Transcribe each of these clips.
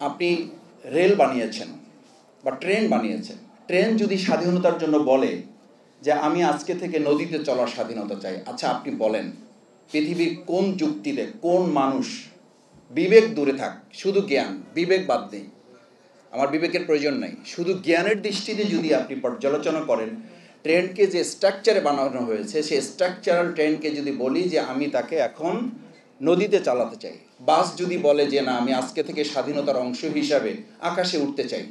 আপনি রেল বানিয়েছেন বা ট্রেন বানিয়েছেন, ট্রেন যদি স্বাধীনতার জন্য বলে যে আমি আজকে থেকে নদীতে চলার স্বাধীনতা চাই, আচ্ছা আপনি বলেন পৃথিবীর কোন যুক্তিতে কোন মানুষ, বিবেক দূরে থাক, শুধু জ্ঞান, বিবেক বাদ নেই, আমার বিবেকের প্রয়োজন নাই, শুধু জ্ঞানের দৃষ্টিতে যদি আপনি পর্যালোচনা করেন ট্রেনকে যে স্ট্রাকচারে বানানো হয়েছে সেই স্ট্রাকচারাল ট্রেনকে যদি বলি যে আমি তাকে এখন নদীতে চালাতে চাই, বাস যদি বলে যে না আমি আজকে থেকে স্বাধীনতার অংশ হিসাবে আকাশে উঠতে চাই,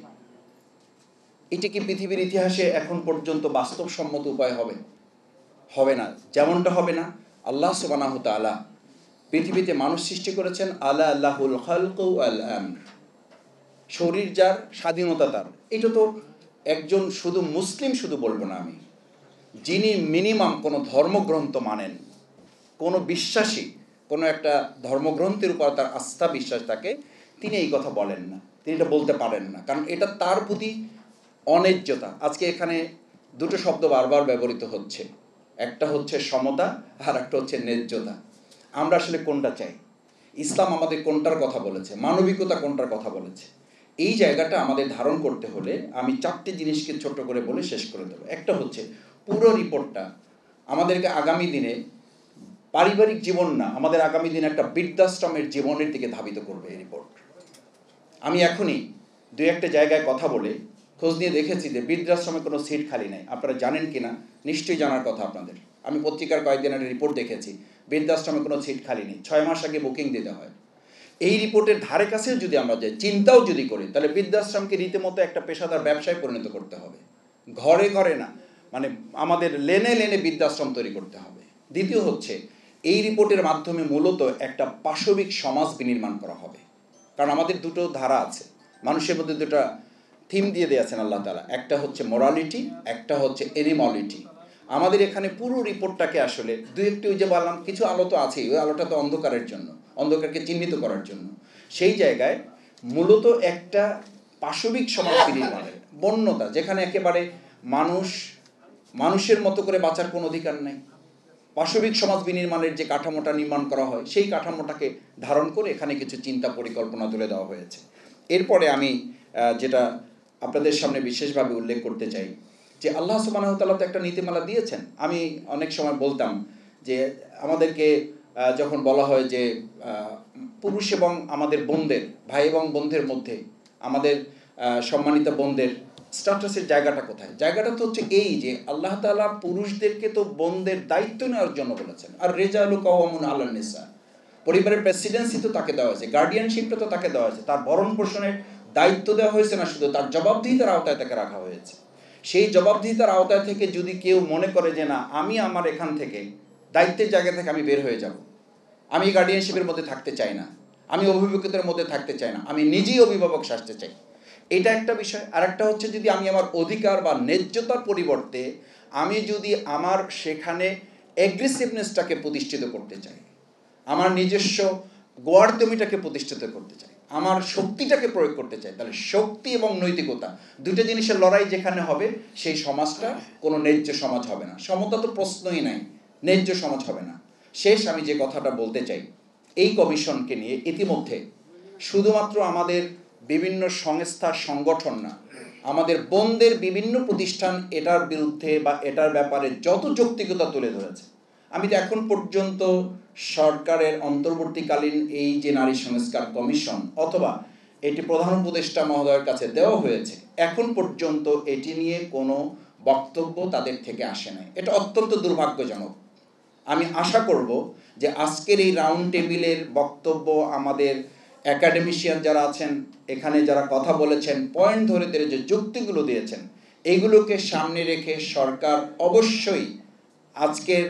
এটা কি পৃথিবীর ইতিহাসে এখন পর্যন্ত বাস্তবসম্মত উপায় হবে? হবে না। যেমনটা হবে না, আল্লাহ সুবহানাহু ওয়া তাআলা পৃথিবীতে মানুষ সৃষ্টি করেছেন, আলা আল্লাহুল খালকু ওয়াল আমর, শরীর যার, স্বাধীনতা তার। এটা তো একজন শুধু মুসলিম শুধু বলবো না আমি, যিনি মিনিমাম কোনো ধর্মগ্রন্থ মানেন, কোনো বিশ্বাসী কোনো একটা ধর্মগ্রন্থের উপর তার আস্থা বিশ্বাস থাকে, তিনি এই কথা বলেন না, তিনি এটা বলতে পারেন না, কারণ এটা তার প্রতি অন্যায্যতা। আজকে এখানে দুটো শব্দ বারবার ব্যবহৃত হচ্ছে, একটা হচ্ছে সমতা আর একটা হচ্ছে ন্যায্যতা। আমরা আসলে কোনটা চাই? ইসলাম আমাদের কোনটার কথা বলেছে? মানবিকতা কোনটার কথা বলেছে? এই জায়গাটা আমাদের ধারণ করতে হলে আমি চারটি জিনিসকে ছোট করে বলে শেষ করে দেবো। একটা হচ্ছে পুরো রিপোর্টটা আমাদেরকে আগামী দিনে পারিবারিক জীবন না, আমাদের আগামী দিনে একটা বৃদ্ধাশ্রমের জীবনের দিকে ধাবিত করবে এই রিপোর্ট। আমি এখনই দুই একটা জায়গায় কথা বলে খোঁজ নিয়ে দেখেছি যে বৃদ্ধাশ্রমে কোনো সিট খালি নেই। আপনারা জানেন কি না? নিশ্চয়ই জানার কথা আপনাদের। আমি পত্রিকার কয়েকদিন একটা রিপোর্ট দেখেছি, বৃদ্ধাশ্রমে কোনো সিট খালি নেই, 6 মাস আগে বুকিং দিতে হয়। এই রিপোর্টের ধারে কাছেও যদি আমরা যাই, চিন্তাও যদি করি, তাহলে বৃদ্ধাশ্রমকে রীতিমতো একটা পেশাদার ব্যবসায় পরিণত করতে হবে। ঘরে ঘরে না, মানে আমাদের লেনে লেনে বৃদ্ধাশ্রম তৈরি করতে হবে। দ্বিতীয় হচ্ছে এই রিপোর্টের মাধ্যমে মূলত একটা পাশবিক সমাজ বিনির্মাণ করা হবে। কারণ আমাদের দুটো ধারা আছে, মানুষের মধ্যে দুটো থিম দিয়ে দিয়েছেন আল্লাহ তাআলা, একটা হচ্ছে মোরালিটি, একটা হচ্ছে এনিমলিটি। আমাদের এখানে পুরো রিপোর্টটাকে আসলে দুই একটি, ওই যে বললাম কিছু আলো তো আছেই, ওই আলোটা তো অন্ধকারের জন্য, অন্ধকারকে চিহ্নিত করার জন্য। সেই জায়গায় মূলত একটা পাশবিক সমাজ বিনির্মাণের বন্যতা, যেখানে একেবারে মানুষের মতো করে বাঁচার কোনো অধিকার নেই। পাশবিক সমাজ বিনির্মাণের যে কাঠামোটা নির্মাণ করা হয় সেই কাঠামোটাকে ধারণ করে এখানে কিছু চিন্তা পরিকল্পনা তুলে দেওয়া হয়েছে। এরপরে আমি যেটা আপনাদের সামনে বিশেষভাবে উল্লেখ করতে চাই যে আল্লাহ সুবহানাহু ওয়া তাআলা তো একটা নীতিমালা দিয়েছেন। আমি অনেক সময় বলতাম যে আমাদেরকে যখন বলা হয় যে পুরুষ এবং আমাদের বোনদের, ভাই এবং বোনদের মধ্যে আমাদের সম্মানিত বোনদের স্ট্যাটাসের জায়গাটা কোথায়? জায়গাটা তো হচ্ছে এই যে আল্লাহ তাআলা পুরুষদেরকে তো বোনদের দায়িত্ব নেওয়ার জন্য বলেছেন, আর রিজালু কাওয়ামুন আলান নিসা, পরিবারের প্রেসিডেন্সি তো তাকে দেওয়া হয়েছে, গার্ডিয়ানশিপটা তো তাকে দেওয়া হয়েছে, তার ভরণ পোষণের দায়িত্ব দেওয়া হয়েছে না, শুধু তার জবাবদিহিতার আওতায় তাকে রাখা হয়েছে। সেই জবাবদিহিতার আওতায় থেকে যদি কেউ মনে করে যে না আমি আমার এখান থেকে দায়িত্বের জায়গা থেকে আমি বের হয়ে যাব, আমি গার্ডিয়ানশিপের মধ্যে থাকতে চাই না, আমি অভিভাবকত্বের মধ্যে থাকতে চাই না, আমি নিজেই অভিভাবক সাজতে চাই, এটা একটা বিষয়। আর একটা হচ্ছে যদি আমি আমার অধিকার বা ন্যায্যতার পরিবর্তে আমি যদি আমার সেখানে অ্যাগ্রেসিভনেসটাকে প্রতিষ্ঠিত করতে চাই, আমার নিজস্ব গোয়ার্দমিটাকে প্রতিষ্ঠিত করতে চাই, আমার শক্তিটাকে প্রয়োগ করতে চাই, তাহলে শক্তি এবং নৈতিকতা দুটো জিনিসের লড়াই যেখানে হবে সেই সমাজটা কোনো ন্যায্য সমাজ হবে না। সমতা তো প্রশ্নই নাই, ন্যায্য সমাজ হবে না। শেষ আমি যে কথাটা বলতে চাই, এই কমিশনকে নিয়ে ইতিমধ্যে শুধুমাত্র আমাদের বিভিন্ন সংস্থা সংগঠন না, আমাদের বোনদের বিভিন্ন প্রতিষ্ঠান এটার বিরুদ্ধে বা এটার ব্যাপারে যত যৌক্তিকতা তুলে ধরেছে। আমি তো এখন পর্যন্ত সরকারের অন্তর্বর্তীকালীন এই যে নারী সংস্কার কমিশন অথবা এটি প্রধান উপদেষ্টা মহোদয়ের কাছে দেওয়া হয়েছে, এখন পর্যন্ত এটি নিয়ে কোনো বক্তব্য তাদের থেকে আসে নাই। এটা অত্যন্ত দুর্ভাগ্যজনক। আমি আশা করব যে আজকের এই রাউন্ড টেবিলের বক্তব্য আমাদের একাডেমিশিয়ান যারা আছেন, এখানে যারা কথা বলেছেন, পয়েন্ট ধরে ধরে যে যুক্তিগুলো দিয়েছেন, এইগুলোকে সামনে রেখে সরকার অবশ্যই আজকের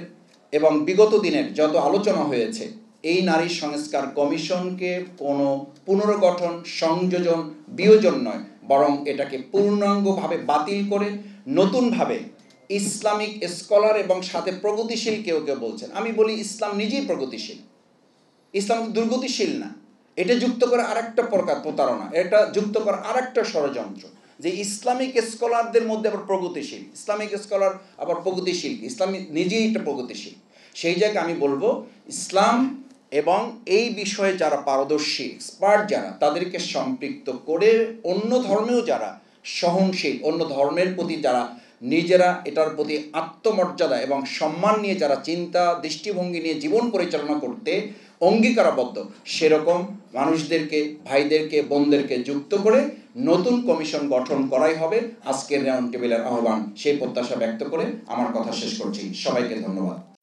এবং বিগত দিনের যত আলোচনা হয়েছে এই নারী সংস্কার কমিশনকে কোনো পুনর্গঠন, সংযোজন, বিয়োজন নয়, বরং এটাকে পূর্ণাঙ্গভাবে বাতিল করে নতুনভাবে ইসলামিক স্কলার এবং সাথে প্রগতিশীল কেউ কেউ বলছেন, আমি বলি ইসলাম নিজেই প্রগতিশীল, ইসলাম দুর্গতিশীল না। এটা যুক্ত করে আরেকটা প্রকার প্রতারণা, এটা যুক্ত করে আরেকটা ষড়যন্ত্র যে ইসলামিক স্কলারদের মধ্যে আবার প্রগতিশীল, ইসলামিক স্কলার আবার প্রগতিশীল, ইসলাম নিজেই একটা প্রগতিশীল। সেই জায়গায় আমি বলবো ইসলাম এবং এই বিষয়ে যারা পারদর্শী এক্সপার্ট যারা তাদেরকে সম্পৃক্ত করে অন্য ধর্মেও যারা সহনশীল, অন্য ধর্মের প্রতি যারা নিজেরা এটার প্রতি আত্মমর্যাদা এবং সম্মান নিয়ে যারা চিন্তা দৃষ্টিভঙ্গি নিয়ে জীবন পরিচালনা করতে অঙ্গীকারাবদ্ধ, সেরকম মানুষদেরকে, ভাইদেরকে, বোনদেরকে যুক্ত করে নতুন কমিশন গঠন করাই হবে আজকের রাউন্ড টেবিলের আহ্বান। সেই প্রত্যাশা ব্যক্ত করে আমার কথা শেষ করছি। সবাইকে ধন্যবাদ।